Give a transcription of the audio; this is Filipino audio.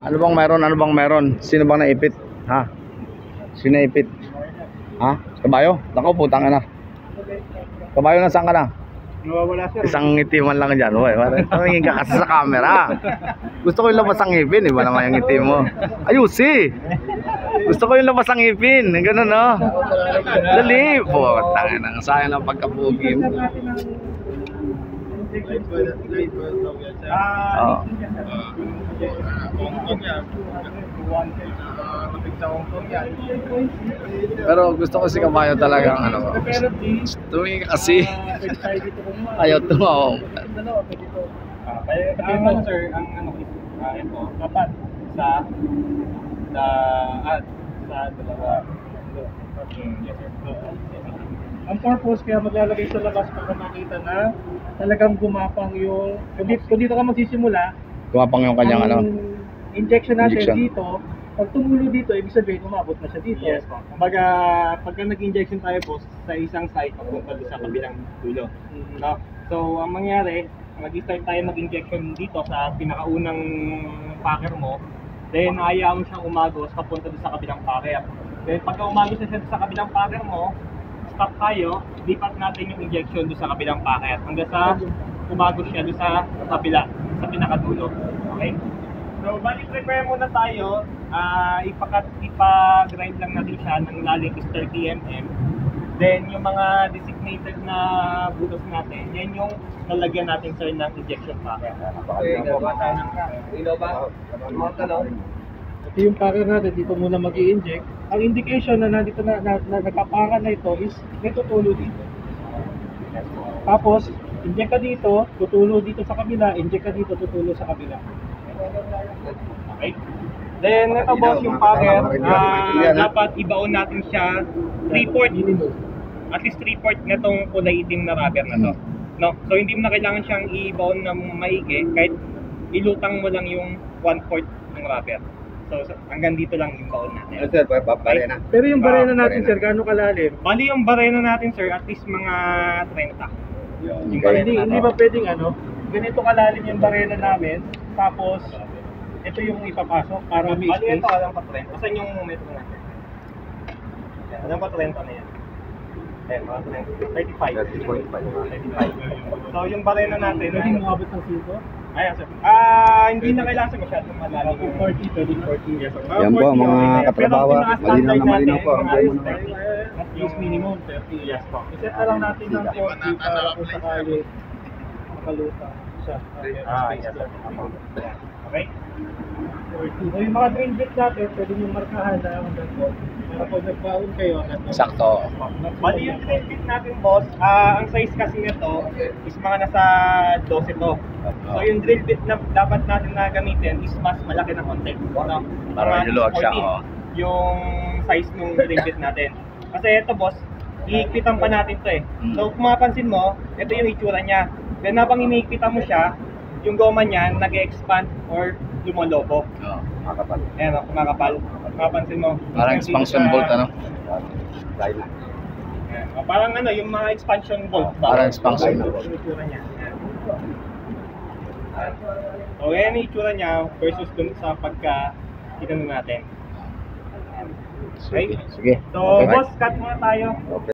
Ano bang meron? Ano bang meron? Sino bang naipit? Ha? Sino naipit? Ha? Kabayo? Naku, putang na. Kabayo, nasaan ka na? Nawawala sir. Isang ngiti man lang dyan. Uy, tumingin ka kasi sa camera. Gusto ko yung labas ang ngipin. Iba naman yung ngiti mo. Ayusi! Gusto ko yung labas ang ngipin. Ganun, no? Dali. Putang na. Sayang ng pagkapugi mo. Oo. Pero gusto ko si Kabayo talagang ano. Tumingin ka kasi. Ayaw tumaw. Kaya mo sir, ang ano ito, dapat sa dalawa. Yes sir. Ang purpose kaya maglalagay sa labas para makita na talagang gumapang yung kung dito ka magsisimula, Gumapang yung kanyang ano. injection natin Injection. dito, pag tumulo dito, ibig sabihin umabot na siya dito. Yes po. Kumbaga, pagka nag-injection tayo po sa isang site, papunta doon sa kabilang dulo. No? So, ang mangyari, mag-start tayo mag-injection dito sa pinakaunang packer mo, then hayaan mo siyang umagos papunta doon sa kabilang packer. Then pagka umagos na siya sa kabilang packer mo, stop tayo, lipat natin yung injection doon sa kabilang packer hanggang sa umagos siya doon sa kabila, sa pinakadulo. Okay? So, bali prepare muna tayo. Ipa-grind lang natin siya ng lalim is 30 mm. Then, yung mga designated na butos natin, yan yung lalagyan natin sir ng injection packer. Ito yung packer natin, dito muna mag-i-inject. Ang indication na nandito na nagkapakan na ito is may tutulo dito. Tapos, inject ka dito, tutulo dito sa kabila, inject ka dito, tutulo sa kabila. Okay? Then, ito boss yung packer, dapat ibaon natin siya 3/4. At least 3/4 na itong kulay itim na rubber na to. No? So, hindi mo na kailangan siyang ibaon na maigi, kahit ilutang mo lang yung 1/4 ng rubber. So, hanggang dito lang yung baon natin. Sir, barena. Pero yung barena natin, barena. sir, gaano kalalim? Bali yung barena natin, sir, at least mga 30. Hindi ba pwedeng ano, ganito kalalim yung barena namin, tapos ito yung ipapasok para may space. Bali ito, alam pa 30. Saan yung metro natin? Alam pa 30 na yan. Mga 35. 35. So yung barena natin, hindi mo abot ng 5? Ayan, sir. Hindi na kailangan sa masyadong malalim. 40, 40. Yes, sir. Yan po, mga katrabawa. Malinaw na malinaw po. At least minimum 30. Yes po. Iset na lang natin ng 40 para kung sakali makaluta siya. Yes, sir. Okay? 40. So yung mga drill bit natin, pwede nyo markahan na hanggang 40. Para pag nagbaon kayo, Sakto. Bali yung drill bit natin, boss, ang size kasi nito is mga nasa 12 to. So yung drill bit na dapat natin na gamitin is mas malaki na konti. No? Para luluwag siya, 14 yung size ng drill bit natin. Kasi ito, boss, iikpitan pa natin to eh. So kung mapapansin mo, ito yung itsura niya. Then habang iniikpitan mo siya, yung goma niya nag-expand or lumolobo. Oo. Makapal. Ayan o, kumakapal. Mapapansin mo. Parang expansion bolt, ano? Dahil na. Ayan. Parang ano, yung mga expansion bolt ba? Parang expansion bolt. Yung itsura niya. Ayan. So, ayan yung itsura niya versus dun sa pagka-tinanong natin. Okay? Sige. So, Okay. boss, cut muna tayo. Okay.